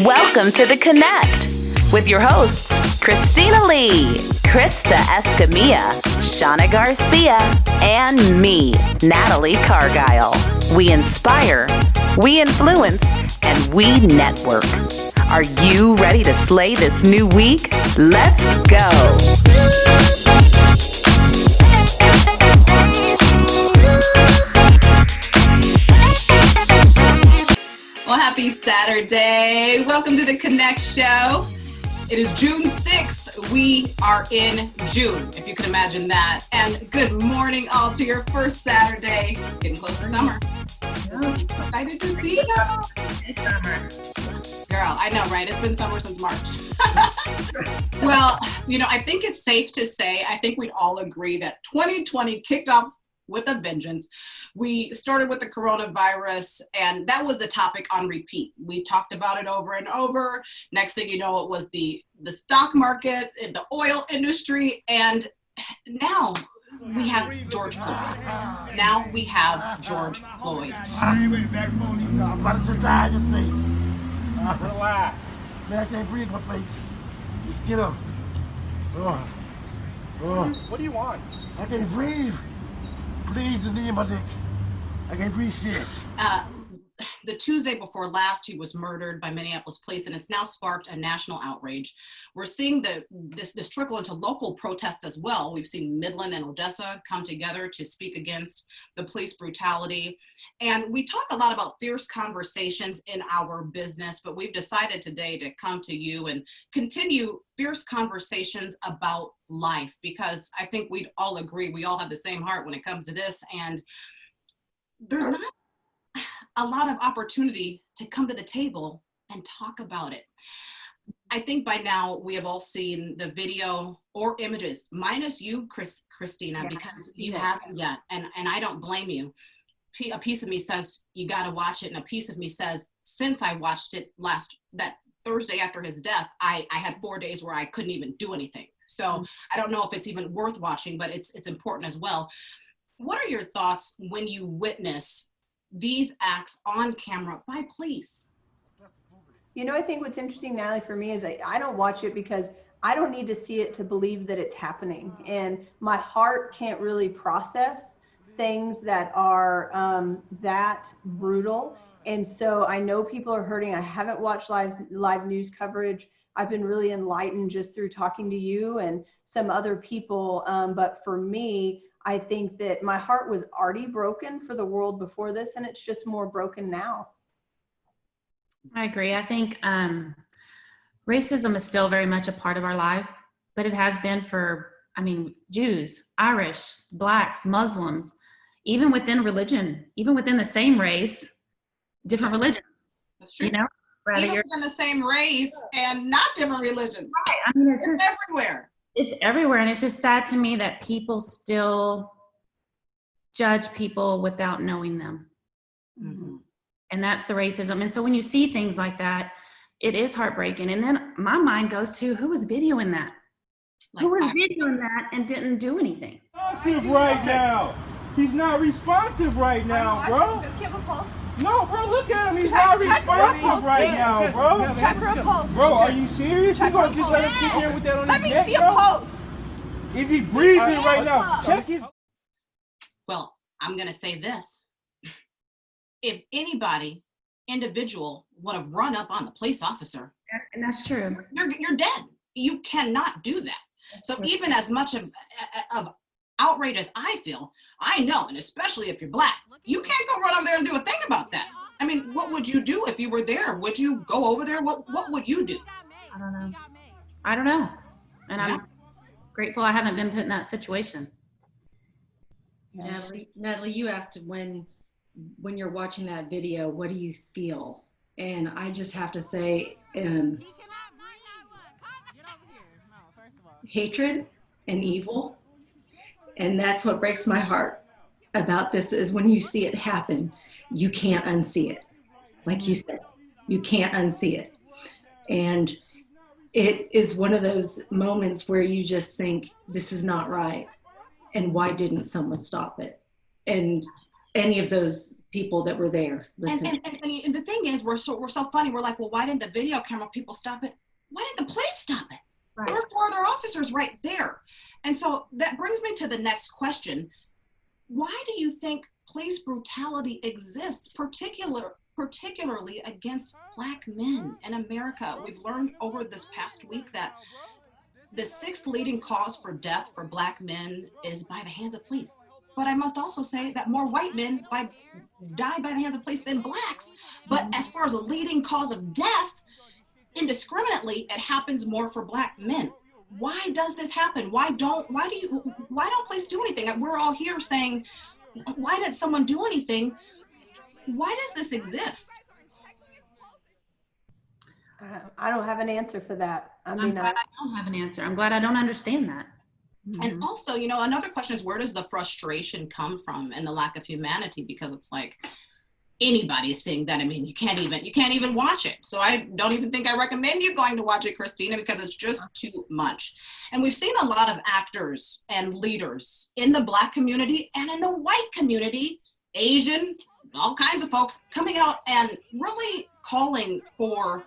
Welcome to The Connect with your hosts, Christina Lee, Krista Escamilla, Shauna Garcia, and me, Natalie Cargile. We inspire, we influence, and we network. Are you ready to slay this new week? Let's go. Well, happy Saturday. Welcome to the Connect Show. It is June 6th. We are in June, if you can imagine that. And good morning all to your first Saturday. Getting close to summer. Excited to see you. It's summer. Girl, I know, right? It's been summer since March. Well, I think it's safe to say, I think we'd all agree that 2020 kicked off with a vengeance. We started with the coronavirus, and that was the topic on repeat. We talked about it over and over. Next thing you know, it was the stock market, the oil industry, and now we have George Floyd. Now we have George Floyd. Relax. Man, I can't breathe my face. Just get up. What do you want? I can't breathe. Please, the knee in my neck. I can't breathe shit. The Tuesday before last, he was murdered by Minneapolis police, and it's now sparked a national outrage. We're seeing this trickle into local protests as well. We've seen Midland and Odessa come together to speak against the police brutality. And we talk a lot about fierce conversations in our business, but we've decided today to come to you and continue fierce conversations about life, because I think we'd all agree, we all have the same heart when it comes to this. And there's not a lot of opportunity to come to the table and talk about it. I think by now we have all seen the video or images, minus you, Christina, Yeah, because you haven't yet, and I don't blame you. A piece of me says you got to watch it, and a piece of me says since I watched it that Thursday after his death, I had 4 days where I couldn't even do anything. So I don't know if it's even worth watching, but it's important as well. What are your thoughts when you witness these acts on camera by police? I think what's interesting, Natalie, for me is I don't watch it because I don't need to see it to believe that it's happening. And my heart can't really process things that are that brutal. And so I know people are hurting. I haven't watched live news coverage. I've been really enlightened just through talking to you and some other people. But for me, I think that my heart was already broken for the world before this, and it's just more broken now. I agree. I think racism is still very much a part of our life, but it has been for, Jews, Irish, Blacks, Muslims, even within religion, even within the same race, different religions. That's true. Even within the same race and not different religions. Right. It's everywhere. It's everywhere. And it's just sad to me that people still judge people without knowing them. Mm-hmm. And that's the racism. And so when you see things like that, it is heartbreaking. And then my mind goes to, who was videoing that? Who was videoing that and didn't do anything? Responsive right now. He's not responsive right now, bro. Does he have a pulse? No, bro, look at him. He's not responsive right now, bro. Check for a pulse. Bro, are you serious? You gonna just let him sit there with that on his neck, bro? Let me see a pulse. Is he breathing right now? Check his... Well, I'm going to say this. If individual would have run up on the police officer, And that's true. you're dead. You cannot do that. So even as much of outrage as I feel, I know, and especially if you're Black, you can't go run over there and do a thing about that. What would you do if you were there? Would you go over there? What would you do? I don't know. And I'm grateful I haven't been put in that situation. Natalie, you asked when you're watching that video, what do you feel? And I just have to say, hatred and evil. And that's what breaks my heart about this, is when you see it happen, you can't unsee it. Like you said, you can't unsee it. And it is one of those moments where you just think, this is not right. And why didn't someone stop it? And any of those people that were there listening. And the thing is, we're so funny. We're like, well, why didn't the video camera people stop it? Why didn't the police stop it? Right. There were 4 other officers right there. And so that brings me to the next question. Why do you think police brutality exists, particularly against Black men in America? We've learned over this past week that the 6th leading cause for death for Black men is by the hands of police. But I must also say that more white men die by the hands of police than Blacks. But as far as a leading cause of death, indiscriminately, it happens more for Black men. Why does this happen? Why don't police do anything? We're all here saying, why didn't someone do anything? Why does this exist? I don't have an answer for that. I'm glad I don't have an answer. I'm glad I don't understand that. And also, another question is, where does the frustration come from and the lack of humanity? Because it's like, anybody's seeing that. I mean, you can't even watch it. So I don't even think I recommend you going to watch it, Christina, because it's just too much. And we've seen a lot of actors and leaders in the Black community and in the white community, Asian, all kinds of folks coming out and really calling for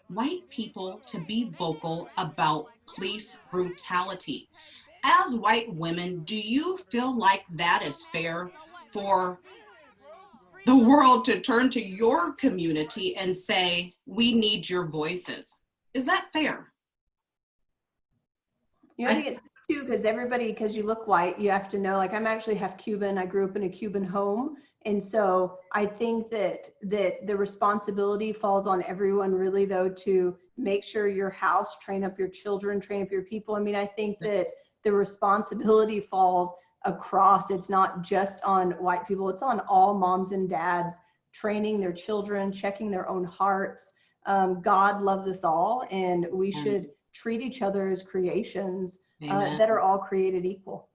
white people to be vocal about police brutality. As white women, do you feel like that is fair for the world to turn to your community and say, we need your voices? Is that fair? I think it's too, because you look white, you have to know, like, I'm actually half Cuban. I grew up in a Cuban home. And so I think that the responsibility falls on everyone really, though, to make sure your house, train up your children, train up your people. I mean, I think that the responsibility falls across. It's not just on white people. It's on all moms and dads, training their children, checking their own hearts. God loves us all, and we should treat each other as creations that are all created equal.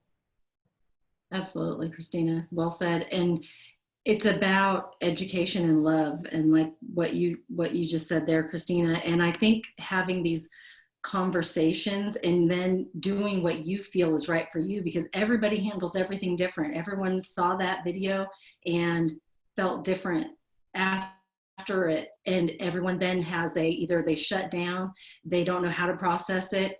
Absolutely, Christina. Well said. And it's about education and love, and like what you just said there, Christina. And I think having these conversations and then doing what you feel is right for you, because everybody handles everything different. Everyone saw that video and felt different after it, and everyone then has either they shut down, they don't know how to process it.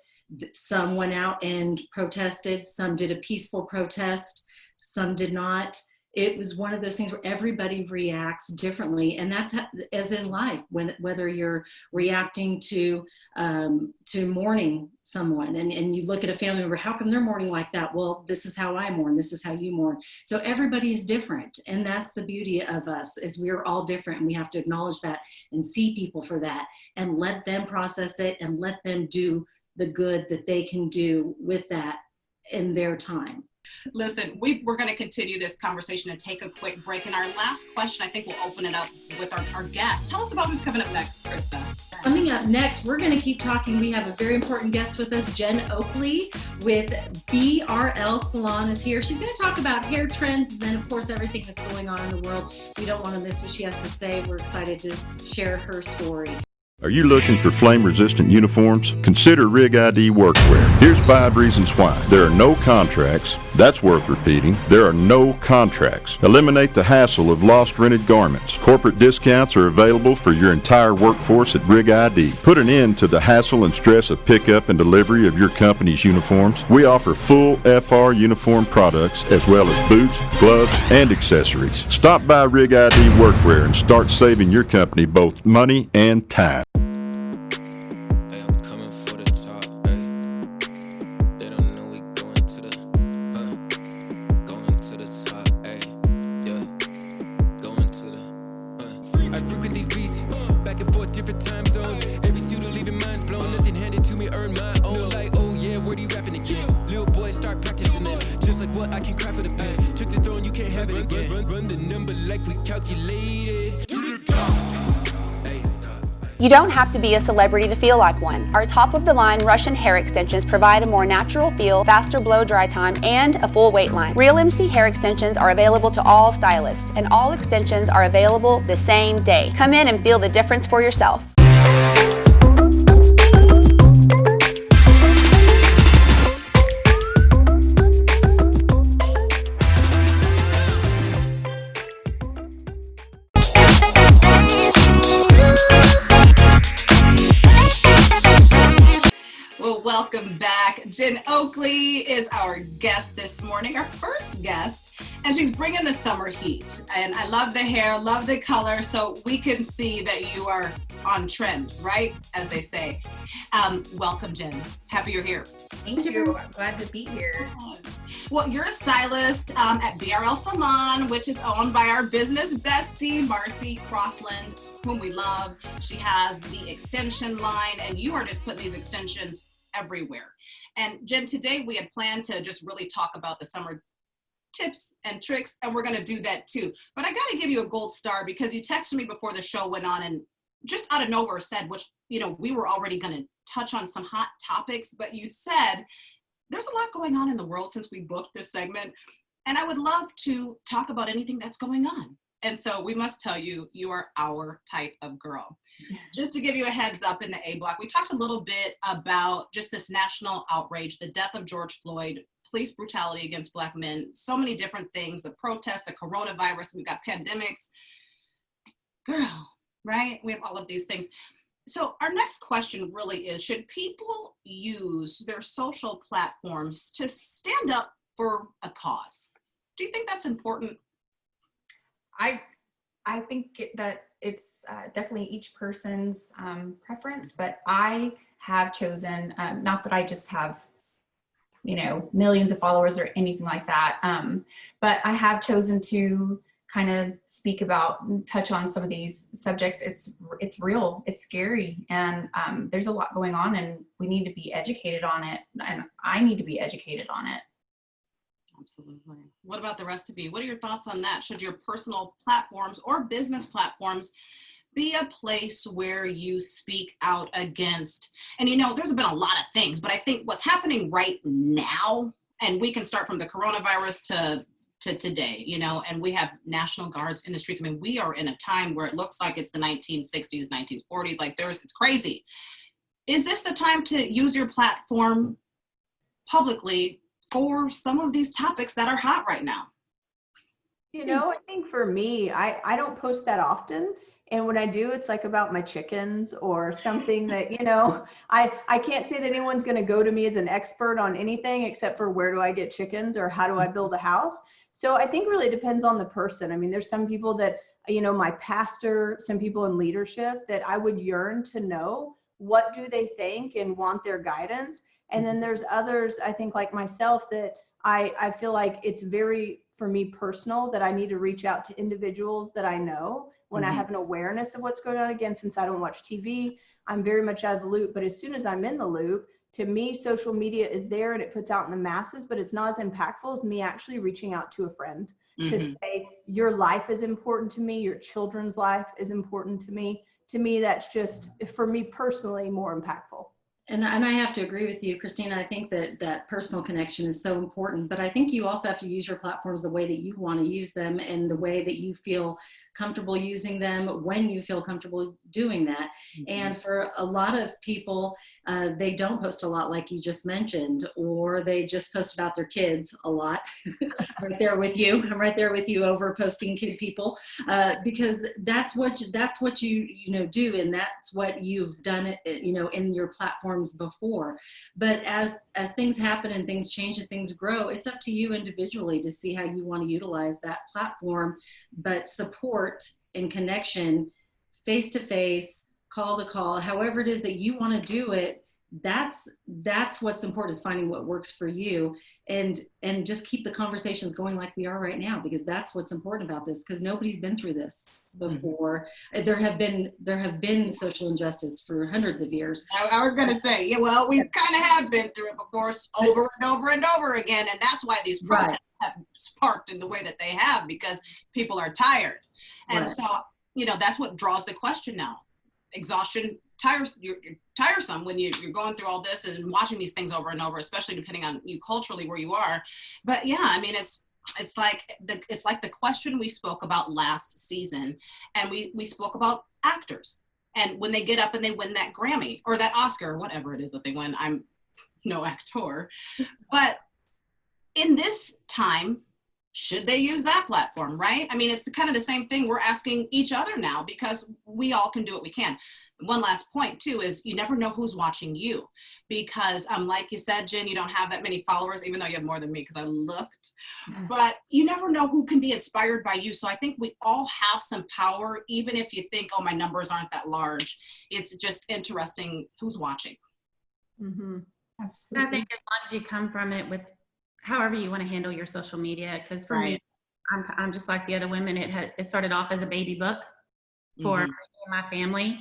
Some went out and protested, some did a peaceful protest, some did not. It was one of those things where everybody reacts differently, and that's as in life. Whether you're reacting to mourning someone, and you look at a family member, how come they're mourning like that? Well, this is how I mourn. This is how you mourn. So everybody is different, and that's the beauty of us, is we're all different, and we have to acknowledge that and see people for that, and let them process it, and let them do the good that they can do with that in their time. Listen, we're going to continue this conversation and take a quick break. And our last question, I think we'll open it up with our guest. Tell us about who's coming up next, Krista. Coming up next, we're going to keep talking. We have a very important guest with us. Jen Oakley with BRL Salon is here. She's going to talk about hair trends and then, of course, everything that's going on in the world. We don't want to miss what she has to say. We're excited to share her story. Are you looking for flame-resistant uniforms? Consider Rig ID Workwear. Here's 5 reasons why. There are no contracts. That's worth repeating. There are no contracts. Eliminate the hassle of lost rented garments. Corporate discounts are available for your entire workforce at Rig ID. Put an end to the hassle and stress of pickup and delivery of your company's uniforms. We offer full FR uniform products as well as boots, gloves, and accessories. Stop by Rig ID Workwear and start saving your company both money and time. You don't have to be a celebrity to feel like one. Our top-of-the-line Russian hair extensions provide a more natural feel, faster blow-dry time, and a full weight line. Real MC hair extensions are available to all stylists, and all extensions are available the same day. Come in and feel the difference for yourself. Welcome back. Jen Oakley is our guest this morning, our first guest, and she's bringing the summer heat. And I love the hair, love the color, so we can see that you are on trend, right? As they say. Welcome, Jen. Happy you're here. Thank you. I'm glad to be here. Well, you're a stylist at BRL Salon, which is owned by our business bestie, Marcy Crossland, whom we love. She has the extension line, and you are just putting these extensions everywhere. And Jen, today we had planned to just really talk about the summer tips and tricks, and we're going to do that too. But I got to give you a gold star because you texted me before the show went on and just out of nowhere said, which, you know, we were already going to touch on some hot topics, but you said, there's a lot going on in the world since we booked this segment, and I would love to talk about anything that's going on. And so we must tell you, you are our type of girl. Just to give you a heads up in the A block, we talked a little bit about just this national outrage, the death of George Floyd, police brutality against Black men, so many different things, the protests, the coronavirus, we've got pandemics. Girl, right? We have all of these things. So our next question really is, should people use their social platforms to stand up for a cause? Do you think that's important? I think that it's definitely each person's preference, but I have chosen, not that I just have, you know, millions of followers or anything like that, but I have chosen to kind of speak about, touch on some of these subjects. It's real, it's scary, and there's a lot going on, and we need to be educated on it, and I need to be educated on it. Absolutely. What about the rest of you? What are your thoughts on that? Should your personal platforms or business platforms be a place where you speak out against, and you know, there's been a lot of things, but I think what's happening right now, and we can start from the coronavirus to today, you know, and we have National Guards in the streets. I mean, we are in a time where it looks like it's the 1960s, 1940s, like it's crazy. Is this the time to use your platform publicly for some of these topics that are hot right now? You know, I think for me, I don't post that often. And when I do, it's like about my chickens or something that, you know, I can't say that anyone's going to go to me as an expert on anything except for where do I get chickens or how do I build a house. So I think really depends on the person. I mean, there's some people that, you know, my pastor, some people in leadership that I would yearn to know what do they think and want their guidance. And then there's others, I think like myself, that I feel like it's very, for me, personal, that I need to reach out to individuals that I know when I have an awareness of what's going on. Again, since I don't watch TV, I'm very much out of the loop. But as soon as I'm in the loop, to me, social media is there and it puts out in the masses, but it's not as impactful as me actually reaching out to a friend to say, your life is important to me, your children's life is important to me. To me, that's just, for me personally, more impactful. And I have to agree with you, Christina. I think that personal connection is so important, but I think you also have to use your platforms the way that you want to use them and the way that you feel comfortable using them when you feel comfortable doing that. And for a lot of people, they don't post a lot like you just mentioned, or they just post about their kids a lot. Right there with you. I'm right there with you over posting kid people, because that's what you do, and that's what you've done, you know, in your platforms before. But as things happen and things change and things grow, it's up to you individually to see how you want to utilize that platform, but support and connection, face to face, call to call, however it is that you want to do it. That's what's important, is finding what works for you, and just keep the conversations going like we are right now, because that's what's important about this, because nobody's been through this before. There have been social injustice for hundreds of years. I was going to say, yeah, well, we kind of have been through it before, over and over and over again, and that's why these protests have sparked in the way that they have, because people are tired. And so, you know, that's what draws the question now. Exhaustion, you're tiresome when you're going through all this and watching these things over and over, especially depending on you culturally where you are. But yeah, I mean, it's like the question we spoke about last season, and we spoke about actors, and when they get up and they win that Grammy or that Oscar, or whatever it is that they win. I'm no actor, but in this time, should they use that platform, right? I mean, it's kind of the same thing we're asking each other now, because we all can do what we can. One last point too is you never know who's watching you, because like you said, Jen, you don't have that many followers, even though you have more than me, because I looked, but you never know who can be inspired by you. So I think we all have some power, even if you think, oh, my numbers aren't that large. It's just interesting who's watching. Mm-hmm. Absolutely. I think as long as you come from it with however you want to handle your social media, because for me, I'm just like the other women. It started off as a baby book for me and my family,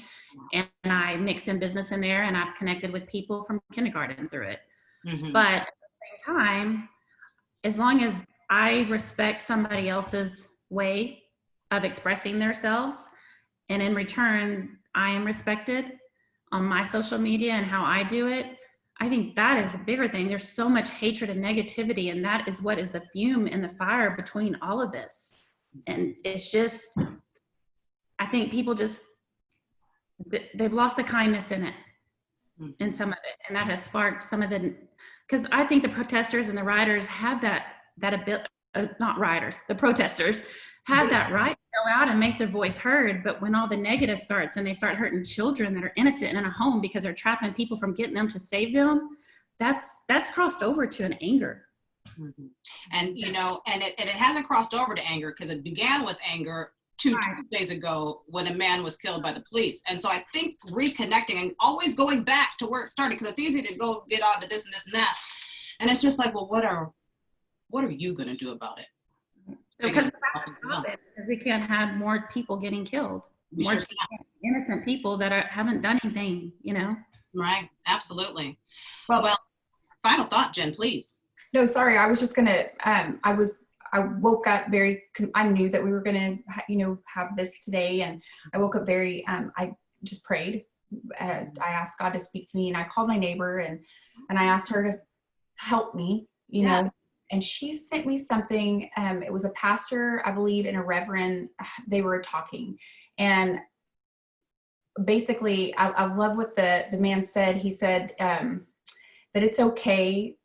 and I mix in business in there, and I've connected with people from kindergarten through it. But at the same time, as long as I respect somebody else's way of expressing themselves, and in return, I am respected on my social media and how I do it, I think that is the bigger thing. There's so much hatred and negativity, and that is what is the fume and the fire between all of this. And it's just, I think people just, they've lost the kindness in it, in some of it. And that has sparked some of the, because I think the protesters and the rioters have that ability, not rioters, the protesters have that right to go out and make their voice heard. But when all the negative starts and they start hurting children that are innocent in a home because they're trapping people from getting them to save them, that's crossed over to an anger. And, you know, and it hasn't crossed over to anger, because it began with anger two days ago when a man was killed by the police. And so I think reconnecting and always going back to where it started, because it's easy to go get on to this and this and that. And it's just like, well, what are you going to do about it? Because we have to stop it, because we can't have more people getting killed. More innocent people that haven't done anything, you know? Right, absolutely. Well, final thought, Jen, please. No, sorry, I was just gonna, I woke up I knew that we were gonna, have this today, and I woke up I just prayed. I asked God to speak to me, and I called my neighbor, and I asked her to help me, you know, and she sent me something. It was a pastor, I believe, and a reverend. They were talking, and basically, I love what the man said. He said that it's okay.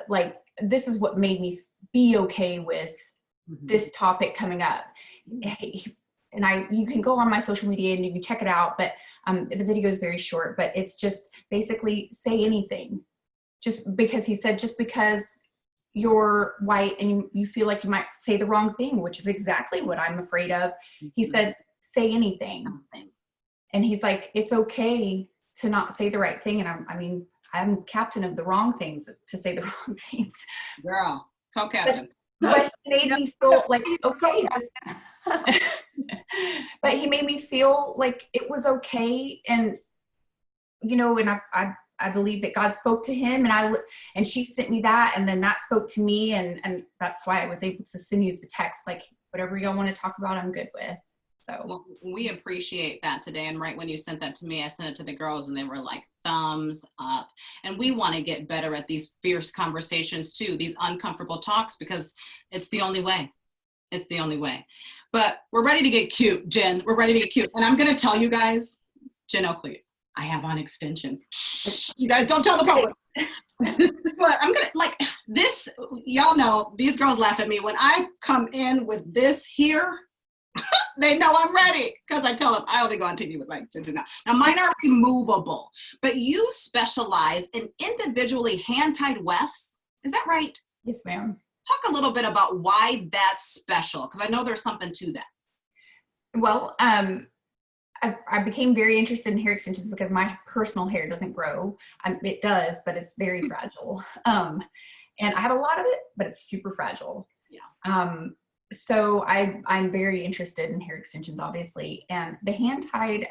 Like, this is what made me be okay with this topic coming up. And you can go on my social media and you can check it out, but the video is very short, but it's just basically say anything. Just because he said, just because you're white and you feel like you might say the wrong thing, which is exactly what I'm afraid of. He said, say anything. And he's like, it's okay to not say the right thing. And I'm captain of the wrong things, to say the wrong things. Girl, co-captain. But he made me feel like, okay. But he made me feel like it was okay. And, and I believe that God spoke to him, and she sent me that, and then that spoke to me. And that's why I was able to send you the text, like, whatever y'all want to talk about, I'm good with. So well, we appreciate that today. And right when you sent that to me, I sent it to the girls, and they were like, thumbs up. And we want to get better at these fierce conversations too, these uncomfortable talks, because it's the only way. It's the only way. But we're ready to get cute, Jen. We're ready to get cute. And I'm going to tell you guys, Jen Oakley, I have on extensions. Shh, you guys don't tell the public. But I'm going to, like, this, y'all know, these girls laugh at me. When I come in with this here, they know I'm ready, because I tell them I only go on TV with my extensions now. Now, mine are removable, but you specialize in individually hand-tied wefts. Is that right? Yes, ma'am. Talk a little bit about why that's special, because I know there's something to that. Well, I became very interested in hair extensions because my personal hair doesn't grow. It does, but it's very fragile. And I have a lot of it, but it's super fragile. Yeah. So I'm very interested in hair extensions, obviously. And the hand-tied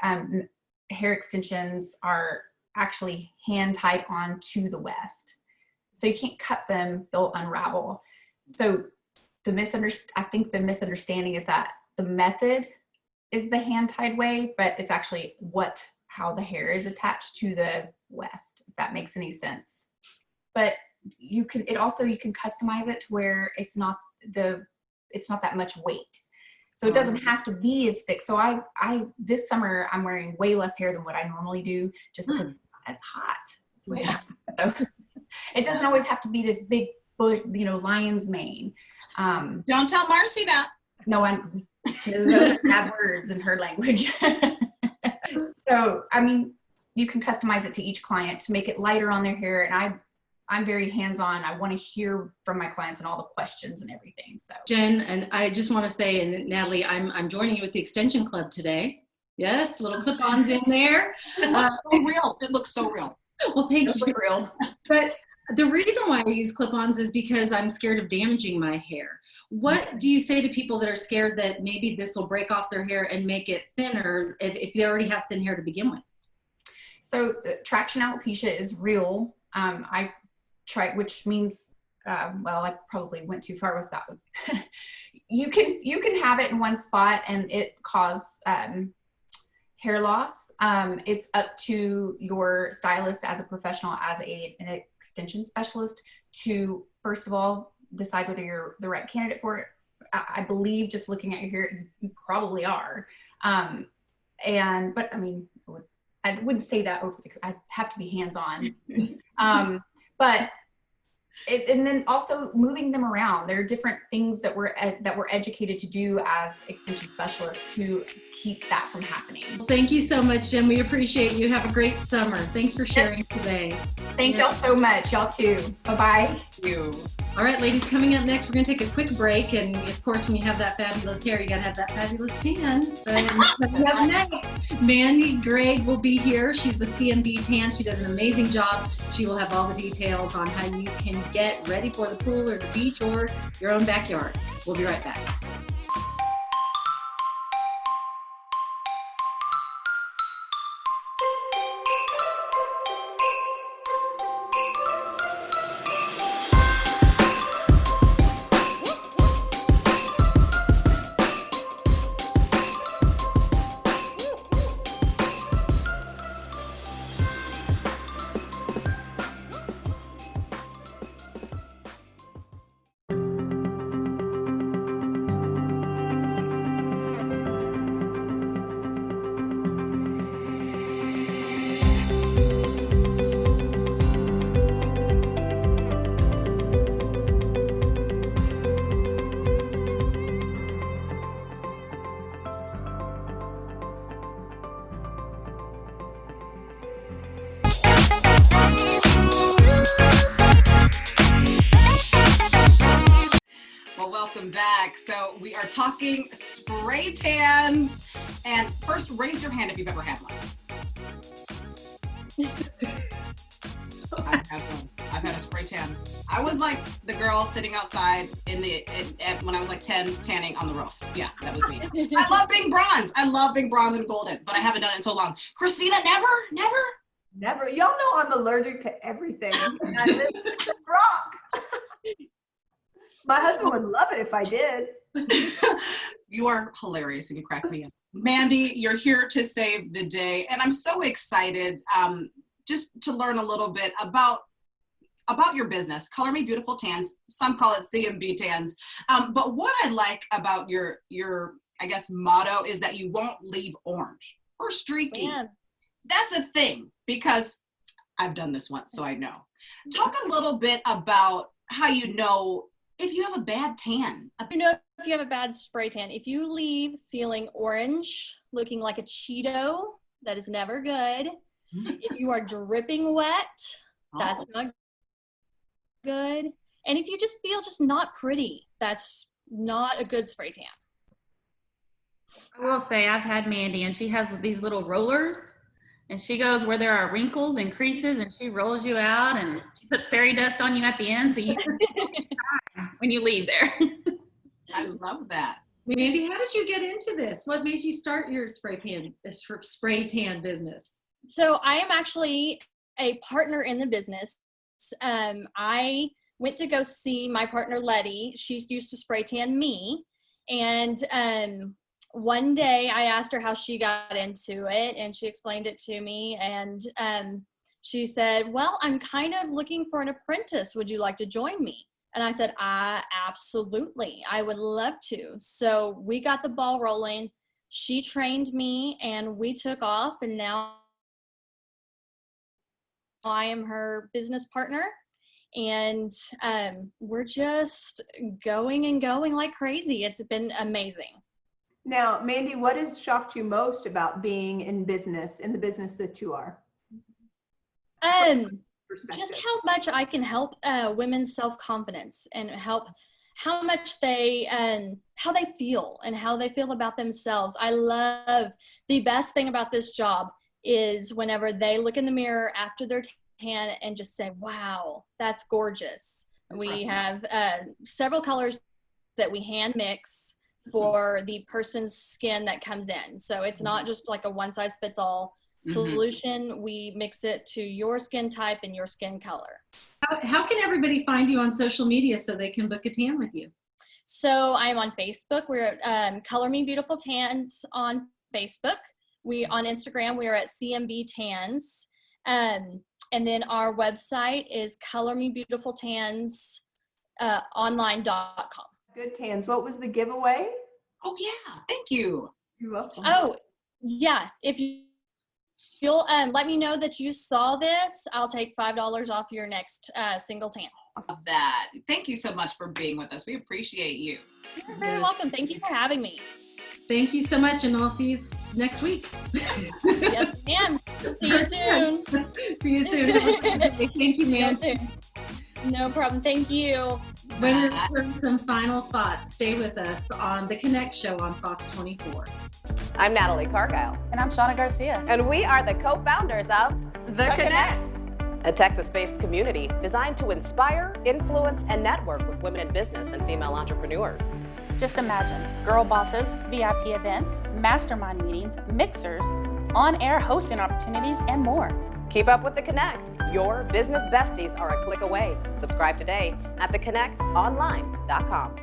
hair extensions are actually hand-tied onto the weft. So you can't cut them, they'll unravel. So I think the misunderstanding is that the method is the hand-tied way, but it's actually how the hair is attached to the weft, if that makes any sense. But you can customize it to where it's not that much weight. So it doesn't have to be as thick. So this summer I'm wearing way less hair than what I normally do, just because it's not as hot. So it doesn't always have to be this big bush, lion's mane. Don't tell Marcy that. No one, those are bad words in her language. So, I mean, you can customize it to each client to make it lighter on their hair. And I'm very hands-on. I want to hear from my clients and all the questions and everything. So Jen, and I just want to say, and Natalie, I'm joining you at the Extension Club today. Yes, little clip-ons in there. It looks so real. It looks so real. Well, thank you. real. But the reason why I use clip-ons is because I'm scared of damaging my hair. What do you say to people that are scared that maybe this will break off their hair and make it thinner if they already have thin hair to begin with? So traction alopecia is real. I try, which means, well, I probably went too far with that one. You can have it in one spot and it cause hair loss. It's up to your stylist as a professional, as an extension specialist, to first of all decide whether you're the right candidate for it. I believe just looking at your hair, you probably are. But I mean, I wouldn't say that over the, I'd have to be hands-on. And then also moving them around. There are different things that we're educated to do as extension specialists to keep that from happening. Well, thank you so much, Jen. We appreciate you. Have a great summer. Thanks for sharing today. Thank y'all so much. Y'all too. Bye-bye. Thank you. All right, ladies, coming up next, we're going to take a quick break. And of course, when you have that fabulous hair, you got to have that fabulous tan. But coming up next, Mandy Gregg will be here. She's with CMB Tan. She does an amazing job. She will have all the details on how you can get ready for the pool or the beach or your own backyard. We'll be right back. Well, welcome back. So we are talking spray tans. And first, raise your hand if you've ever had one. I've had one. I've had a spray tan. I was like the girl sitting outside when I was like 10, tanning on the roof. Yeah, that was me. I love being bronze. I love being bronze and golden, but I haven't done it in so long. Christina, never. Y'all know I'm allergic to everything. And I live in the rock. My husband would love it if I did. You are hilarious and you crack me up. Mandy, you're here to save the day. And I'm so excited just to learn a little bit about your business. Color Me Beautiful Tans. Some call it CMB Tans. But what I like about your I guess, motto is that you won't leave orange or streaky. Man. That's a thing because I've done this once, so I know. Talk a little bit about how you know if you have a bad tan. You know if you have a bad spray tan. If you leave feeling orange, looking like a Cheeto, that is never good. If you are dripping wet, that's not good. And if you just feel just not pretty, that's not a good spray tan. I will say I've had Mandy and she has these little rollers and she goes where there are wrinkles and creases and she rolls you out and she puts fairy dust on you at the end so you when you leave there. I love that. Mandy, how did you get into this? What made you start your spray tan business? So I am actually a partner in the business. I went to go see my partner Letty. She used to spray tan me. And one day I asked her how she got into it and she explained it to me. And she said, well, I'm kind of looking for an apprentice. Would you like to join me? And I said, absolutely, I would love to. So we got the ball rolling. She trained me and we took off, and now I am her business partner. And we're just going and going like crazy. It's been amazing. Now, Mandy, what has shocked you most about being in the business that you are? Just how much I can help women's self-confidence and help how much how they feel and how they feel about themselves. I love, the best thing about this job is whenever they look in the mirror after their tan and just say, wow, that's gorgeous. We have several colors that we hand mix for the person's skin that comes in. So it's not just like a one size fits all solution. We mix it to your skin type and your skin color. How can everybody find you on social media so they can book a tan with you? So I'm on Facebook. We're at Color Me Beautiful Tans on Facebook. On Instagram, we are at CMB Tans. And then our website is colormebeautifultans.online.com. Good tans. What was the giveaway? Oh yeah, thank you. You're welcome. Oh yeah, if you'll let me know that you saw this, I'll take $5 off your next single tan. Love that. Thank you so much for being with us. We appreciate you. You're very welcome. Thank you for having me. Thank you so much, and I'll see you next week. Yes, ma'am. See you soon. See you soon. Thank you, ma'am. No problem. Thank you. When we return, some final thoughts. Stay with us on The Connect Show on Fox 24. I'm Natalie Cargile. And I'm Shauna Garcia. And we are the co-founders of The Connect, a Texas-based community designed to inspire, influence, and network with women in business and female entrepreneurs. Just imagine girl bosses, VIP events, mastermind meetings, mixers, on-air hosting opportunities, and more. Keep up with The Connect. Your business besties are a click away. Subscribe today at theconnectonline.com.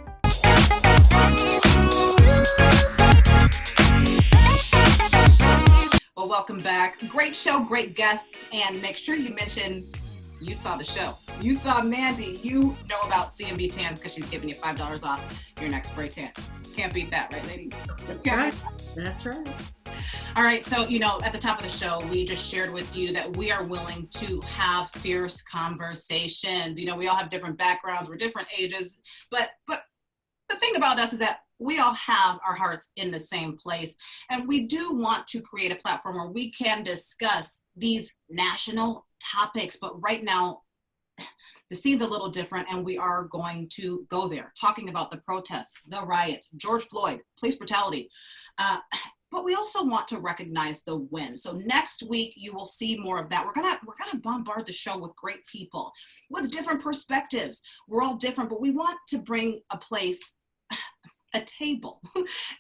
Well, welcome back. Great show, great guests, and make sure you mention you saw the show. You saw Mandy. You know about CMB Tans because she's giving you $5 off your next spray tan. Can't beat that, right, lady? That's right. That's right. All right, so, at the top of the show, we just shared with you that we are willing to have fierce conversations. We all have different backgrounds, we're different ages, but the thing about us is that we all have our hearts in the same place. And we do want to create a platform where we can discuss these national topics. But right now, the scene's a little different, and we are going to go there, talking about the protests, the riots, George Floyd, police brutality. But we also want to recognize the wins. So next week, you will see more of that. We're gonna bombard the show with great people, with different perspectives. We're all different, but we want to bring a table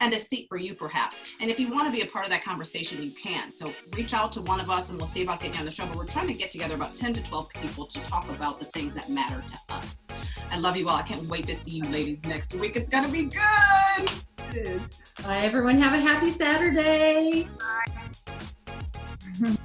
and a seat for you perhaps. And if you want to be a part of that conversation, you can. So reach out to one of us and we'll see about getting on the show. But we're trying to get together about 10 to 12 people to talk about the things that matter to us. I love you all. I can't wait to see you ladies next week. It's gonna be good. Bye, everyone. Have a happy Saturday. Bye.